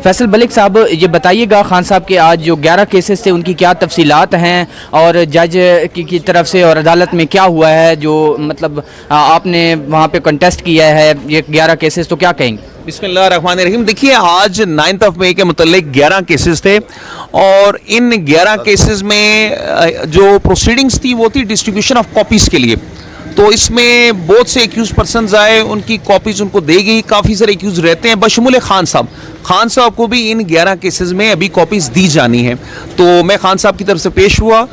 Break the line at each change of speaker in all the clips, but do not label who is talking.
فیصل ملک صاحب یہ بتائیے گا خان صاحب کے آج جو 11 کیسز تھے ان کی کیا تفصیلات ہیں اور جج کی طرف سے اور عدالت میں کیا ہوا ہے، جو مطلب آپ نے وہاں پہ کنٹیسٹ کیا ہے یہ 11 کیسز، تو کیا کہیں گے؟
بسم اللہ الرحمن الرحیم. دیکھیے آج 9 مئی کے متعلق 11 کیسز تھے اور ان 11 کیسز میں جو پروسیڈنگز تھی وہ تھی ڈسٹریبیوشن آف کاپیز کے لیے. تو اس میں بہت سے ایکیوز پرسنز آئے، ان کی کاپیز ان کو دے گئی. کافی سارے ایکیوز رہتے ہیں بشمول خان صاحب کو بھی ان 11 کیسز میں ابھی کاپیز دی جانی ہیں. تو میں خان صاحب کی طرف سے پیش ہوا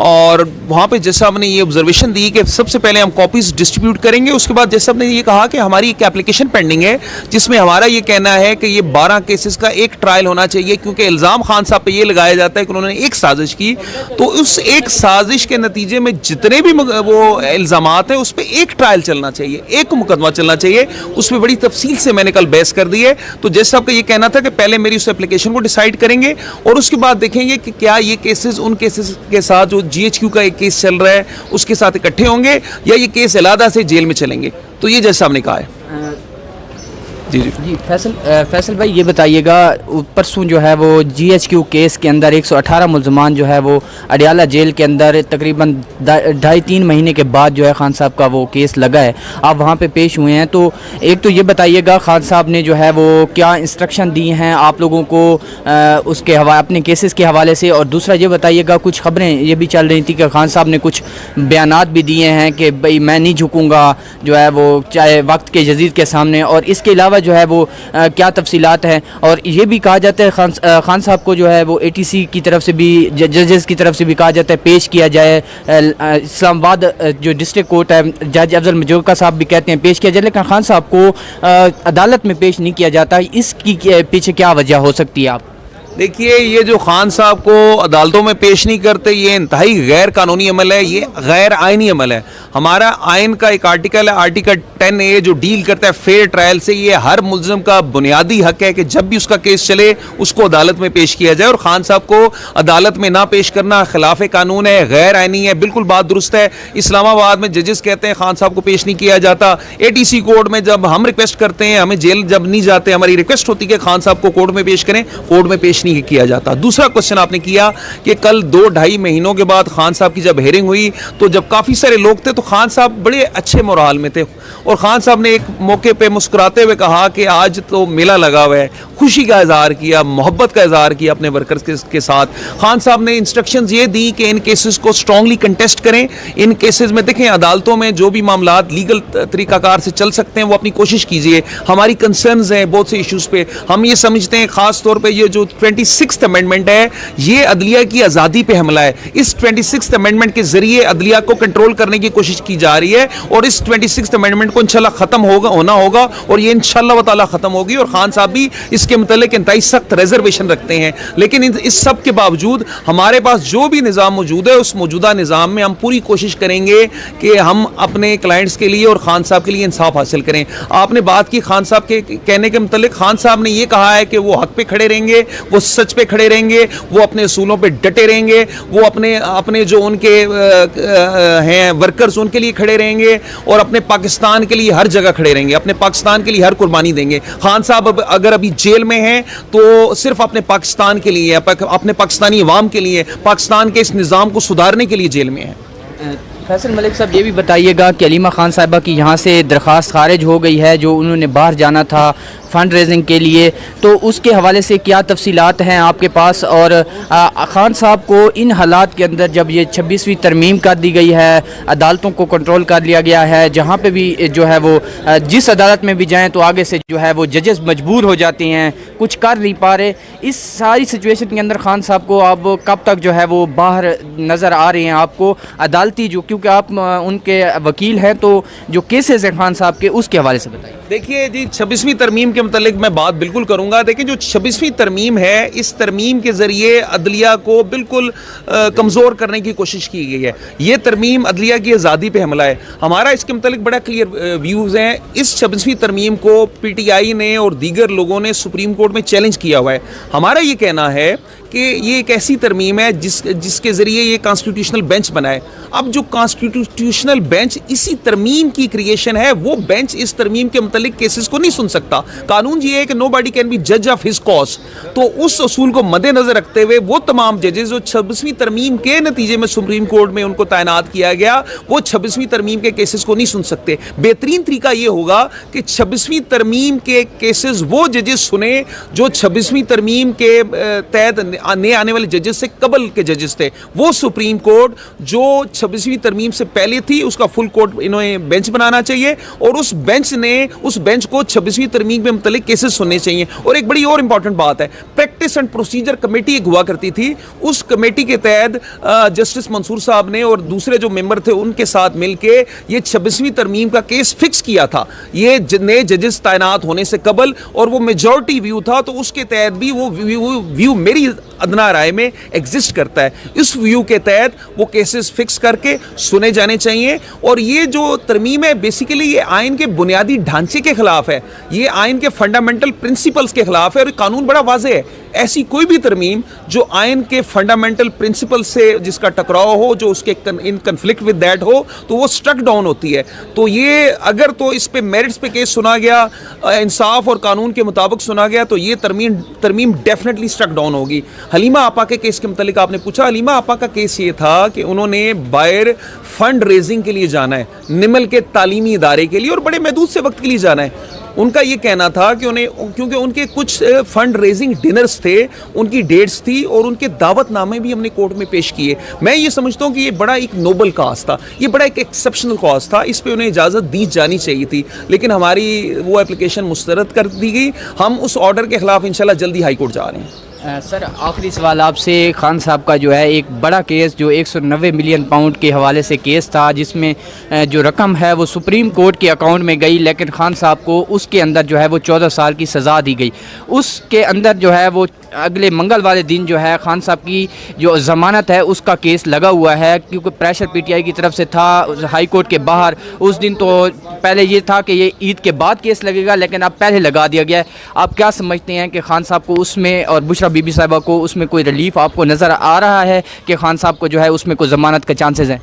اور وہاں پہ جج صاحب نے یہ آبزرویشن دی کہ سب سے پہلے ہم کاپیز ڈسٹریبیوٹ کریں گے. اس کے بعد جج صاحب نے یہ کہا کہ ہماری ایک اپلیکیشن پینڈنگ ہے جس میں ہمارا یہ کہنا ہے کہ یہ 12 کیسز کا ایک ٹرائل ہونا چاہیے، کیونکہ الزام خان صاحب پہ یہ لگایا جاتا ہے کہ انہوں نے ایک سازش کی. تو اس ایک سازش کے نتیجے میں جتنے بھی وہ الزامات ہیں اس پہ ایک ٹرائل چلنا چاہیے، ایک مقدمہ چلنا چاہیے. اس میں بڑی تفصیل سے میں نے کل بحث کر دی ہے. تو جج صاحب کا یہ کہنا تھا کہ پہلے میری اس اپلیکیشن کو ڈیسائیڈ کریں گے اور اس کے بعد دیکھیں گے کہ کیا یہ کیسز ان کیسز کے ساتھ جو جی ایچ کیو کا ایک کیس چل رہا ہے اس کے ساتھ اکٹھے ہوں گے یا یہ کیس علیحدہ سے جیل میں چلیں گے. تو یہ جج صاحب نے کہا ہے. جی
فیصل بھائی یہ بتائیے گا، پرسوں جو ہے وہ جی ایچ کیو کیس کے اندر 118 ملزمان جو ہے وہ اڈیالہ جیل کے اندر تقریباً 2.5-3 مہینے کے بعد جو ہے خان صاحب کا وہ کیس لگا ہے، آپ وہاں پہ پیش ہوئے ہیں. تو ایک تو یہ بتائیے گا خان صاحب نے جو ہے وہ کیا انسٹرکشن دی ہیں آپ لوگوں کو اس کے اپنے کیسز کے حوالے سے، اور دوسرا یہ بتائیے گا کچھ خبریں یہ بھی چل رہی تھی کہ خان صاحب نے کچھ بیانات بھی دیے ہیں کہ بھئی میں نہیں جھکوں گا جو ہے وہ چاہے وقت کے جدید کے سامنے، اور اس کے علاوہ جو ہے وہ کیا تفصیلات ہیں. اور یہ بھی کہا جاتا ہے خان صاحب کو جو ہے وہ اے ٹی سی کی طرف سے بھی ججز کی طرف سے بھی کہا جاتا ہے پیش کیا جائے. اسلام آباد جو ڈسٹرکٹ کورٹ ہے جج افضل مجوکا صاحب بھی کہتے ہیں پیش کیا جائے، لیکن خان صاحب کو عدالت میں پیش نہیں کیا جاتا. اس کی پیچھے کیا وجہ ہو سکتی ہے؟ آپ
دیکھیے یہ جو خان صاحب کو عدالتوں میں پیش نہیں کرتے یہ انتہائی غیر قانونی عمل ہے، یہ غیر آئینی عمل ہے. ہمارا آئین کا ایک آرٹیکل ہے آرٹیکل 10A جو ڈیل کرتا ہے فیئر ٹرائل سے. یہ ہر ملزم کا بنیادی حق ہے کہ جب بھی اس کا کیس چلے اس کو عدالت میں پیش کیا جائے، اور خان صاحب کو عدالت میں نہ پیش کرنا خلاف قانون ہے، غیر آئینی ہے. بالکل بات درست ہے. اسلام آباد میں ججز کہتے ہیں خان صاحب کو پیش نہیں کیا جاتا. اے ٹی سی کورٹ میں جب ہم ریکویسٹ کرتے ہیں، ہمیں جیل جب نہیں جاتے، ہماری ریکویسٹ ہوتی ہے کہ خان صاحب کو کورٹ میں پیش کریں، کورٹ میں پیش نہیں کیا جاتا. دوسرا کوشچن آپ نے کیا کہ کل 2-2.5 مہینوں کے بعد خان صاحب کی جب ہیئرنگ ہوئی تو جب کافی سارے لوگ تھے تو خان صاحب بڑے اچھے مورال میں تھے، اور خان صاحب نے ایک موقع پہ مسکراتے ہوئے کہا کہ آج تو میلہ لگا ہوا ہے، خوشی کا اظہار کیا، محبت کا اظہار کیا اپنے ورکرز کے ساتھ. خان صاحب نے انسٹرکشنز یہ دی کہ ان کیسز کو سٹرونگلی کنٹیسٹ کریں. ان کیسز میں دیکھیں عدالتوں میں جو بھی معاملات لیگل طریقہ کار سے چل سکتے ہیں وہ اپنی کوشش کیجئے. ہماری کنسرنز ہیں بہت سے ایشوز پہ. ہم یہ سمجھتے ہیں خاص طور پہ یہ جو 26th امینڈمنٹ ہے یہ عدلیہ کی آزادی پہ حملہ ہے. اس 26th امینڈمنٹ کے ذریعے عدلیہ کو کنٹرول کرنے کی کوشش کی جا رہی ہے، اور اس 26th امینڈمنٹ کو انشاءاللہ ختم ہونا ہوگا، اور یہ انشاءاللہ تعالی ختم ہوگی. اور خان صاحب بھی اس کے متعلق انتہائی سخت ریزرویشن رکھتے ہیں. لیکن اس سب کے باوجود ہمارے پاس جو بھی نظام موجود ہے اس موجودہ نظام میں ہم پوری کوشش کریں گے کہ ہم اپنے کلائنٹس کے لیے اور خان صاحب کے لیے انصاف حاصل کریں. آپ نے بات کی خان صاحب کے کہنے کے متعلق. خان صاحب نے یہ کہا ہے کہ وہ حق پہ کھڑے رہیں گے، وہ سچ پہ کھڑے رہیں گے، وہ اپنے اصولوں پہ ڈٹے رہیں گے، وہ اپنے جو ان کے ہیں ورکرز ان کے لیے کھڑے رہیں گے، اور اپنے پاکستان کے لیے ہر جگہ کھڑے رہیں گے، اپنے پاکستان کے لیے ہر قربانی دیں گے. خان صاحب اگر ابھی جیل میں ہیں تو صرف اپنے پاکستان کے لیے، اپنے پاکستانی عوام کے لیے، پاکستان کے اس نظام کو سدھارنے کے لیے جیل میں ہیں.
فیصل ملک صاحب یہ بھی بتائیے گا کہ علیمہ خان صاحبہ کی یہاں سے درخواست خارج ہو گئی ہے، جو انہوں نے باہر جانا تھا فنڈ ریزنگ کے لیے، تو اس کے حوالے سے کیا تفصیلات ہیں آپ کے پاس؟ اور خان صاحب کو ان حالات کے اندر جب یہ 26ویں ترمیم کر دی گئی ہے، عدالتوں کو کنٹرول کر لیا گیا ہے، جہاں پہ بھی جو ہے وہ جس عدالت میں بھی جائیں تو آگے سے جو ہے وہ ججز مجبور ہو جاتے ہیں، کچھ کر نہیں پا رہے، اس ساری سچویشن کے اندر خان صاحب کو اب کب تک جو ہے وہ باہر نظر آ رہے ہیں آپ کو عدالتی، جو کیونکہ آپ ان کے وکیل ہیں، تو جو کیسز ہیں خان صاحب کے اس کے حوالے سے بتائیے.
دیکھیے جی 26ویں ترمیم کے متعلق میں بات بالکل کروں گا. دیکھیں جو 26ویں ترمیم ہے اس ترمیم کے ذریعے عدلیہ کو بالکل کمزور کرنے کی کوشش کی گئی ہے. یہ ترمیم عدلیہ کی آزادی پہ حملہ ہے. ہمارا اس کے متعلق بڑا کلیئر ویوز ہیں. اس 26ویں ترمیم کو پی ٹی آئی نے اور دیگر لوگوں نے سپریم کورٹ میں چیلنج کیا ہوا ہے. ہمارا یہ کہنا ہے کہ کہ یہ ایک ایسی ترمیم ہے جس کے ذریعے یہ کانسٹیٹیوشنل بینچ بنا ہے. اب جو کانسٹیٹیوشنل بینچ اسی ترمیم کی کریشن ہے, وہ بینچ اس ترمیم کے متعلق کیسز کو نہیں سن سکتا. قانون یہ ہے کہ نو باڈی کین بی جج آف ہز کاز. تو اس اصول کو مد نظر رکھتے ہوئے وہ تمام ججز جو 26ویں ترمیم کے نتیجے میں سپریم کورٹ میں ان کو تعینات کیا گیا, وہ 26ویں ترمیم کے کیسز کو نہیں سن سکتے. بہترین طریقہ یہ ہوگا کہ 26ویں ترمیم کے کیسز وہ ججز سنیں جو 26ویں ترمیم کے تحت نئے آنے والے ججز سے قبل کے ججز تھے. وہ سپریم کورٹ جو 26ویں ترمیم سے پہلے تھی اس کا فل کورٹ انہیں بینچ بنانا چاہیے, اور اس بینچ کو 26ویں ترمیم میں متعلق کیسز سننے چاہیے. اور ایک بڑی اور امپورٹنٹ بات ہے, پریکٹس اینڈ پروسیجر کمیٹی ایک ہوا کرتی تھی. اس کمیٹی کے تحت جسٹس منصور صاحب نے اور دوسرے جو ممبر تھے ان کے ساتھ مل کے یہ 26ویں ترمیم کا کیس فکس کیا تھا, یہ نئے ججز تعینات ہونے سے قبل, اور وہ میجورٹی ویو تھا. تو اس کے تحت بھی وہ ویو میری ادنا رائے میں ایگزسٹ کرتا ہے. اس ویو کے تحت وہ کیسز فکس کر کے سنے جانے چاہیے. اور یہ جو ترمیم ہے بیسیکلی یہ آئین کے بنیادی ڈھانچے کے خلاف ہے, یہ آئین کے فنڈامنٹل پرنسپلز کے خلاف ہے. اور قانون بڑا واضح ہے, ایسی کوئی بھی ترمیم جو آئین کے فنڈامنٹل پرنسپل سے جس کا ٹکراؤ ہو, جو اس کے ان کنفلکٹ ود دیٹ ہو, تو وہ سٹرک ڈاؤن ہوتی ہے. تو یہ اگر تو اس پہ میرٹس پہ کیس سنا گیا, انصاف اور قانون کے مطابق سنا گیا, تو یہ ترمیم ڈیفینیٹلی سٹرک ڈاؤن ہوگی. حلیمہ آپا کے کیس کے متعلق آپ نے پوچھا. حلیمہ آپا کا کیس یہ تھا کہ انہوں نے باہر فنڈ ریزنگ کے لیے جانا ہے, نمل کے تعلیمی ادارے کے لیے, اور بڑے محدود سے وقت کے لیے جانا ہے. ان کا یہ کہنا تھا کہ کیونکہ ان کے کچھ فنڈ ریزنگ ڈنرز تھے, ان کی ڈیٹس تھی, اور ان کے دعوت نامے بھی ہم نے کورٹ میں پیش کیے. میں یہ سمجھتا ہوں کہ یہ بڑا ایک نوبل کاز تھا, یہ بڑا ایک ایکسیپشنل کاز تھا, اس پہ انہیں اجازت دی جانی چاہیے تھی. لیکن ہماری وہ اپلیکیشن مسترد کر دی گئی. ہم اس آرڈر کے خلاف انشاءاللہ جلدی ہائی کورٹ جا رہے ہیں.
سر آخری سوال آپ سے. خان صاحب کا جو ہے ایک بڑا کیس جو 190 ملین پاؤنڈ کے حوالے سے کیس تھا, جس میں جو رقم ہے وہ سپریم کورٹ کے اکاؤنٹ میں گئی, لیکن خان صاحب کو اس کے اندر جو ہے وہ 14 سال کی سزا دی گئی. اس کے اندر جو ہے وہ اگلے منگل والے دن جو ہے خان صاحب کی جو ضمانت ہے اس کا کیس لگا ہوا ہے, کیونکہ پریشر پی ٹی آئی کی طرف سے تھا ہائی کورٹ کے باہر. اس دن تو پہلے یہ تھا کہ یہ عید کے بعد کیس لگے گا, لیکن اب پہلے لگا دیا گیا ہے. آپ کیا سمجھتے ہیں کہ خان صاحب کو اس میں اور بشرا بی بی صاحبہ کو اس میں کوئی ریلیف آپ کو نظر آ رہا ہے کہ خان صاحب کو جو ہے اس میں کوئی ضمانت کا چانسز ہیں؟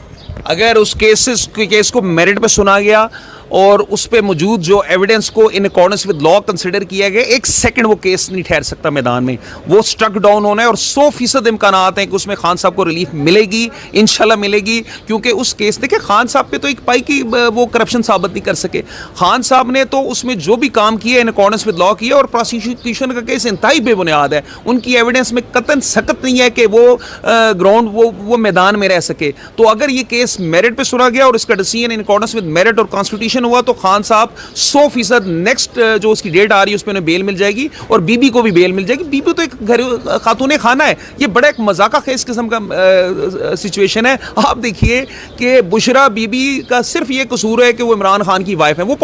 اگر اس کیس کو میرٹ پہ سنا گیا اور اس پہ موجود جو ایویڈنس کو in accordance with law consider کیا گیا, ایک سیکنڈ وہ کیس نہیں ٹھہر سکتا میدان میں. وہ سٹرک ڈاؤن ہونا ہے, اور 100% امکانات ہیں کہ اس میں خان صاحب کو ریلیف ملے گی, انشاءاللہ ملے گی. کیونکہ اس کیس دیکھیں, خان صاحب پہ تو ایک پائی کی وہ کرپشن ثابت نہیں کر سکے. خان صاحب نے تو اس میں جو بھی کام کیا ان اکارڈنس ود لا کیا, اور پروسیکیوشن کا کیس انتہائی بے بنیاد ہے. ان کی ایویڈنس میں قطعاً سخت نہیں ہے کہ وہ گراؤنڈ وہ میدان میں رہ سکے. تو اگر یہ کیس میرٹ پہ سنا گیا اور اس کا decision in accordance with merit اور کانسٹیٹیوشن ہوا, تو خان صاحب 100% نیکسٹ جو اس کی ڈیٹ آ رہی ہے اس پہ انہیں بیل مل جائے گی, اور بی بی کو بھی بیل مل جائے گی. بی بی تو ایک گھر خاتون خانہ ہے. یہ بڑا ایک مذاقہ خیز قسم کا سچویشن ہے. آپ دیکھیے کہ بشرا بی بی کا صرف یہ قصور ہے کہ وہ عمران خان کی وائف ہے. وہ